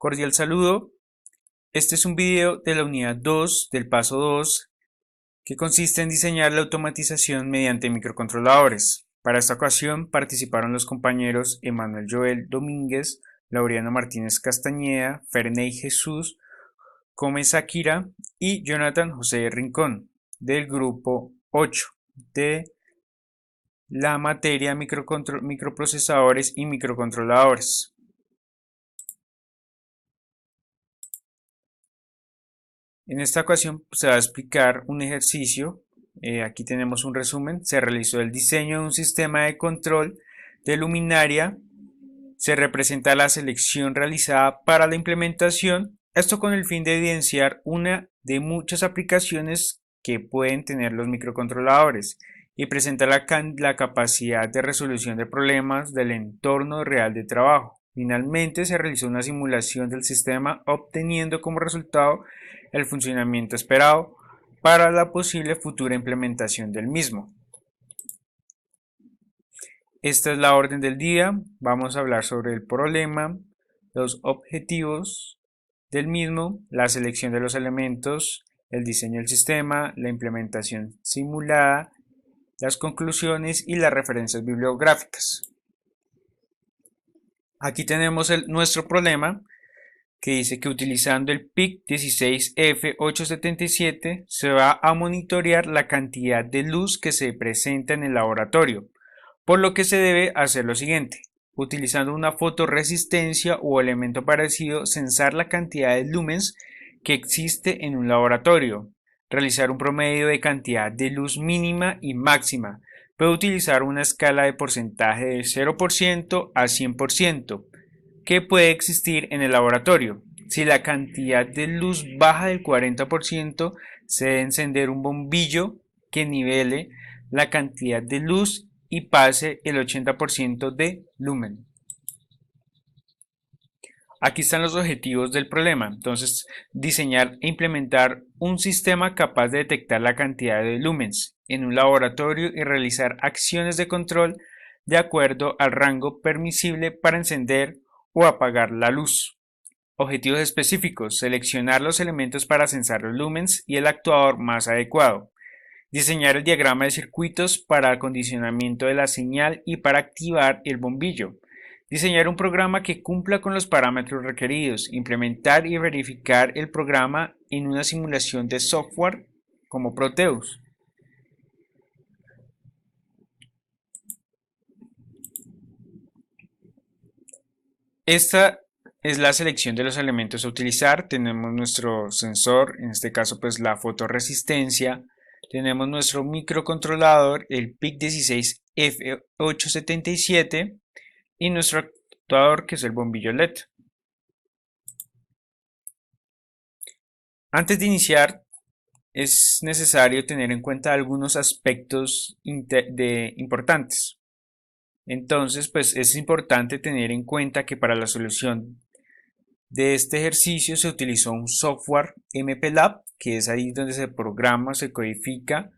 Cordial saludo. Este es un video de la unidad 2 del paso 2 que consiste en diseñar la automatización mediante microcontroladores. Para esta ocasión participaron los compañeros Emanuel Joel Domínguez, Laureano Martínez Castañeda, Ferney Jesús, Gómez Akira y Jonathan José Rincón del grupo 8 de la materia microprocesadores y microcontroladores. En esta ocasión se va a explicar un ejercicio. Aquí tenemos un resumen. Se realizó el diseño de un sistema de control de luminaria. Se representa la selección realizada para la implementación. Esto con el fin de evidenciar una de muchas aplicaciones que pueden tener los microcontroladores y presenta la capacidad de resolución de problemas del entorno real de trabajo. Finalmente se realizó una simulación del sistema obteniendo como resultado el funcionamiento esperado para la posible futura implementación del mismo. Esta es la orden del día. Vamos a hablar sobre el problema, los objetivos del mismo, la selección de los elementos, el diseño del sistema, la implementación simulada, las conclusiones y las referencias bibliográficas. Aquí tenemos nuestro problema que dice que utilizando el PIC 16F877 se va a monitorear la cantidad de luz que se presenta en el laboratorio, por lo que se debe hacer lo siguiente. Utilizando una fotoresistencia o elemento parecido, censar la cantidad de lumens que existe en un laboratorio, realizar un promedio de cantidad de luz mínima y máxima. Puede utilizar una escala de porcentaje de 0% a 100% que puede existir en el laboratorio. Si la cantidad de luz baja del 40%, se debe encender un bombillo que nivele la cantidad de luz y pase el 80% de lumen. Aquí están los objetivos del problema. Entonces, diseñar e implementar un sistema capaz de detectar la cantidad de lumens en un laboratorio y realizar acciones de control de acuerdo al rango permisible para encender o apagar la luz. Objetivos específicos: seleccionar los elementos para censar los lumens y el actuador más adecuado. Diseñar el diagrama de circuitos para acondicionamiento de la señal y para activar el bombillo. Diseñar un programa que cumpla con los parámetros requeridos. Implementar y verificar el programa en una simulación de software como Proteus. Esta es la selección de los elementos a utilizar. Tenemos nuestro sensor, en este caso pues la fotoresistencia. Tenemos nuestro microcontrolador, el PIC16F877 y nuestro actuador que es el bombillo LED. Antes de iniciar es necesario tener en cuenta algunos aspectos importantes. Entonces, pues es importante tener en cuenta que para la solución de este ejercicio se utilizó un software MPLAB, que es ahí donde se programa, se codifica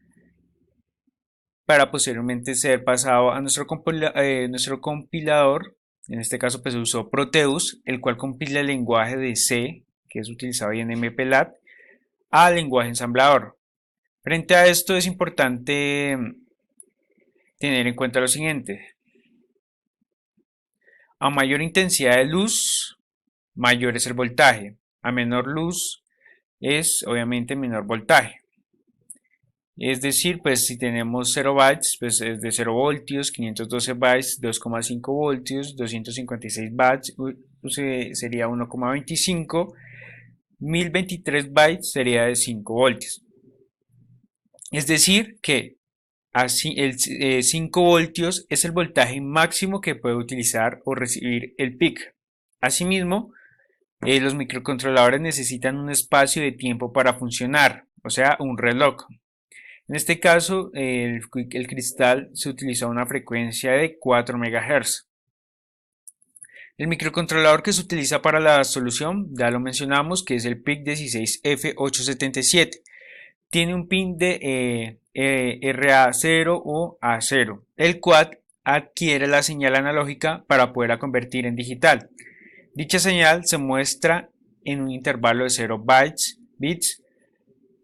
para posteriormente ser pasado a nuestro compilador. En este caso pues se usó Proteus, el cual compila el lenguaje de C, que es utilizado ahí en MPLAB, al lenguaje ensamblador. Frente a esto es importante tener en cuenta lo siguiente. A mayor intensidad de luz, mayor es el voltaje. A menor luz es obviamente menor voltaje. Es decir, pues si tenemos 0 bytes, pues es de 0 voltios, 512 bytes, 2,5 voltios, 256 bytes sería 1,25, 1023 bytes sería de 5 voltios. Es decir, que así el 5 voltios es el voltaje máximo que puede utilizar o recibir el PIC. Asimismo, los microcontroladores necesitan un espacio de tiempo para funcionar, o sea, un reloj. En este caso, el cristal se utiliza a una frecuencia de 4 MHz. El microcontrolador que se utiliza para la solución, ya lo mencionamos, que es el PIC16F877. Tiene un pin de RA0 o A0, el cual adquiere la señal analógica para poderla convertir en digital. Dicha señal se muestra en un intervalo de 0 bits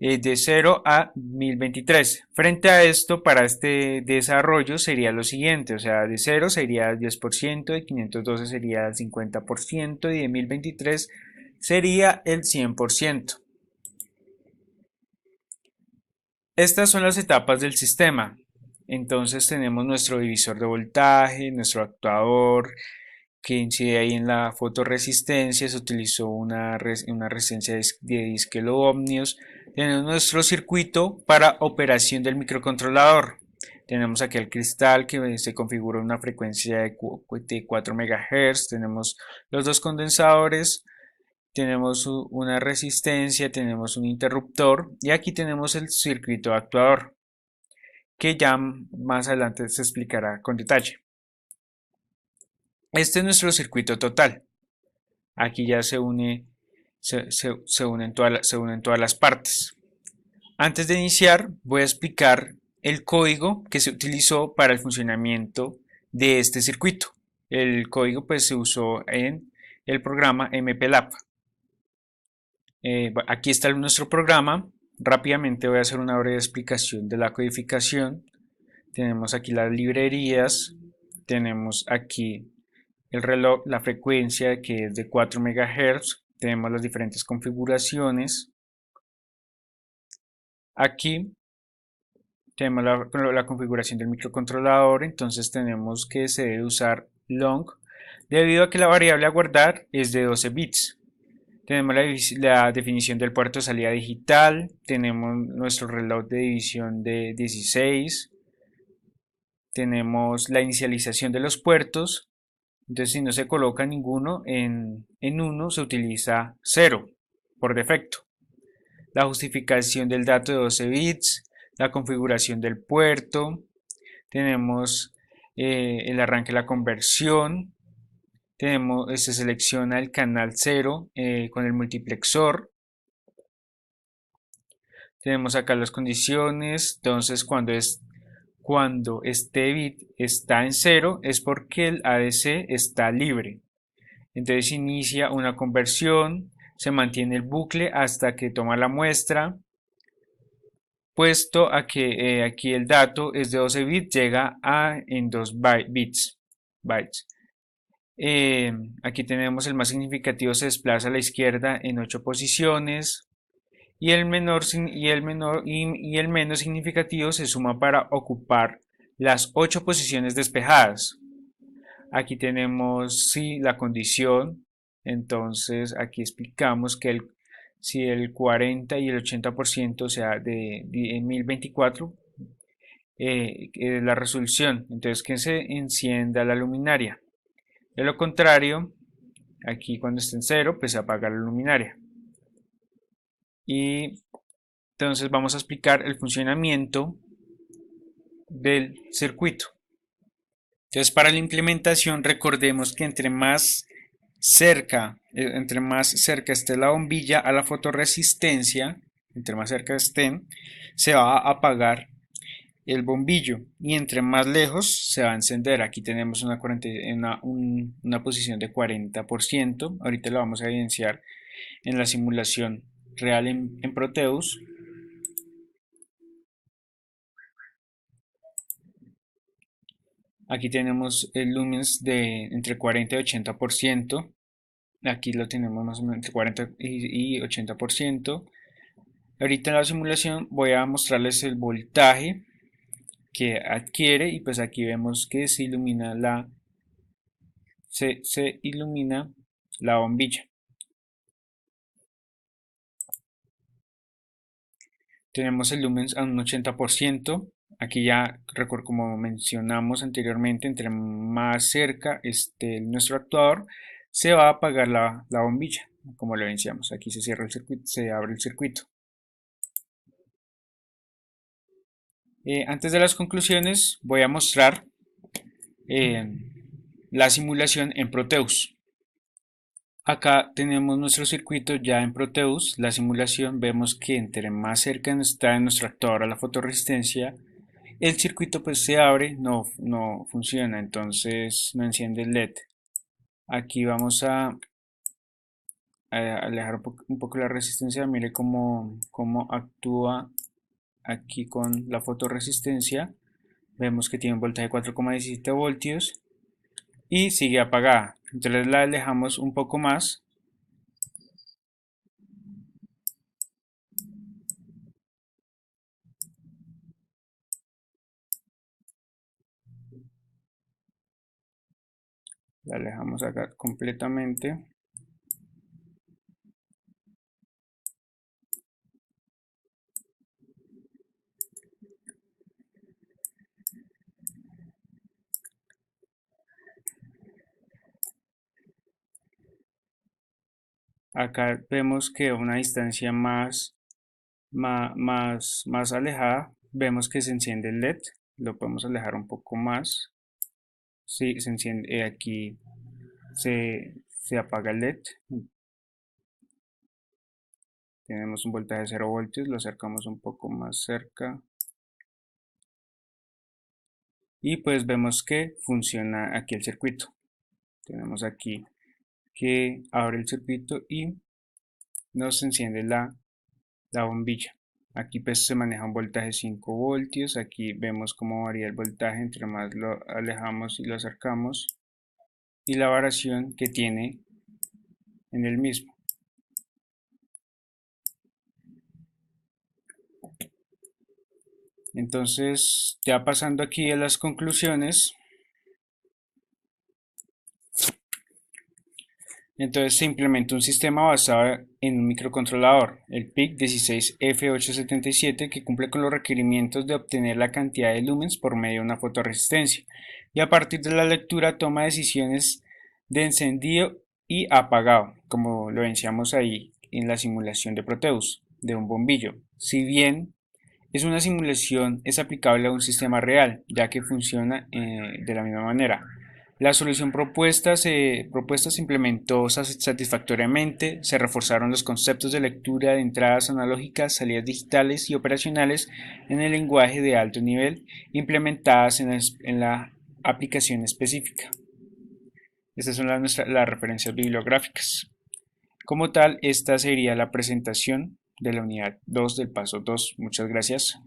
de 0 a 1023. Frente a esto, para este desarrollo sería lo siguiente, o sea, de 0 sería 10%, de 512 sería el 50% y de 1023 sería el 100%. Estas son las etapas del sistema. Entonces tenemos nuestro divisor de voltaje, nuestro actuador, que incide ahí en la fotorresistencia, se utilizó una resistencia de 10 kiloohmios. Tenemos nuestro circuito para operación del microcontrolador. Tenemos aquí el cristal que se configura una frecuencia de 4 MHz. Tenemos los dos condensadores, tenemos una resistencia, tenemos un interruptor y aquí tenemos el circuito actuador, que ya más adelante se explicará con detalle. Este es nuestro circuito total. Aquí ya se unen todas las partes. Antes de iniciar, voy a explicar el código que se utilizó para el funcionamiento de este circuito. El código pues se usó en el programa MPLAB. Aquí está nuestro programa. Rápidamente voy a hacer una breve explicación de la codificación. Tenemos aquí las librerías, tenemos aquí el reloj, la frecuencia que es de 4 MHz, tenemos las diferentes configuraciones. Aquí tenemos la configuración del microcontrolador, entonces tenemos que se debe usar long debido a que la variable a guardar es de 12 bits. Tenemos la definición del puerto de salida digital, tenemos nuestro reloj de división de 16, tenemos la inicialización de los puertos. Entonces, si no se coloca ninguno en 1, se utiliza 0 por defecto. La justificación del dato de 12 bits, la configuración del puerto, tenemos el arranque de la conversión, se selecciona el canal 0 con el multiplexor. Tenemos acá las condiciones, entonces cuando este bit está en 0 es porque el ADC está libre. Entonces inicia una conversión, se mantiene el bucle hasta que toma la muestra, puesto a que aquí el dato es de 12 bits, llega en 2 bits. Aquí tenemos el más significativo se desplaza a la izquierda en 8 posiciones y el menos significativo se suma para ocupar las 8 posiciones despejadas. Aquí tenemos la condición, entonces aquí explicamos que si el 40 y el 80%, o sea, en 1024, es la resolución, entonces que se encienda la luminaria. De lo contrario, aquí cuando esté en 0, pues se apaga la luminaria. Y entonces vamos a explicar el funcionamiento del circuito. Entonces, para la implementación, recordemos que entre más cerca esté la bombilla a la fotorresistencia, entre más cerca estén, se va a apagar el bombillo y entre más lejos se va a encender. Aquí tenemos una posición de 40%. Ahorita lo vamos a evidenciar en la simulación real en Proteus. Aquí tenemos el lumens de entre 40 y 80%. Aquí lo tenemos más o menos entre 40 y 80%. Ahorita en la simulación voy a mostrarles el voltaje que adquiere y pues aquí vemos que se ilumina la bombilla. Tenemos el lumens a un 80%. Aquí ya, recuerdo como mencionamos anteriormente, entre más cerca esté nuestro actuador, se va a apagar la bombilla, como lo evidenciamos. Aquí se cierra el circuito, se abre el circuito. Antes de las conclusiones, voy a mostrar la simulación en Proteus. Acá tenemos nuestro circuito ya en Proteus. La simulación vemos que entre más cerca está nuestro actuador a la fotorresistencia, el circuito pues se abre, no funciona, entonces no enciende el LED. Aquí vamos a alejar un poco la resistencia. Mire cómo actúa aquí con la fotoresistencia. Vemos que tiene un voltaje de 4,17 voltios y sigue apagada. Entonces la alejamos un poco más. La alejamos acá completamente. Acá vemos que a una distancia más alejada, vemos que se enciende el LED. Lo podemos alejar un poco más. Sí, se enciende aquí, se apaga el LED. Tenemos un voltaje de 0 voltios, lo acercamos un poco más cerca. Y pues vemos que funciona aquí el circuito. Tenemos aquí que abre el circuito y nos enciende la bombilla. Aquí pues se maneja un voltaje de 5 voltios. Aquí vemos cómo varía el voltaje entre más lo alejamos y lo acercamos, y la variación que tiene en el mismo. Entonces, ya pasando aquí a las conclusiones, entonces se implementó un sistema basado en un microcontrolador, el PIC16F877, que cumple con los requerimientos de obtener la cantidad de lumens por medio de una fotoresistencia, y a partir de la lectura toma decisiones de encendido y apagado, como lo veíamos ahí en la simulación de Proteus, de un bombillo. Si bien es una simulación, es aplicable a un sistema real, ya que funciona de la misma manera. La solución propuesta se implementó satisfactoriamente, se reforzaron los conceptos de lectura de entradas analógicas, salidas digitales y operacionales en el lenguaje de alto nivel implementadas en la aplicación específica. Estas son las referencias bibliográficas. Como tal, esta sería la presentación de la unidad 2 del paso 2. Muchas gracias.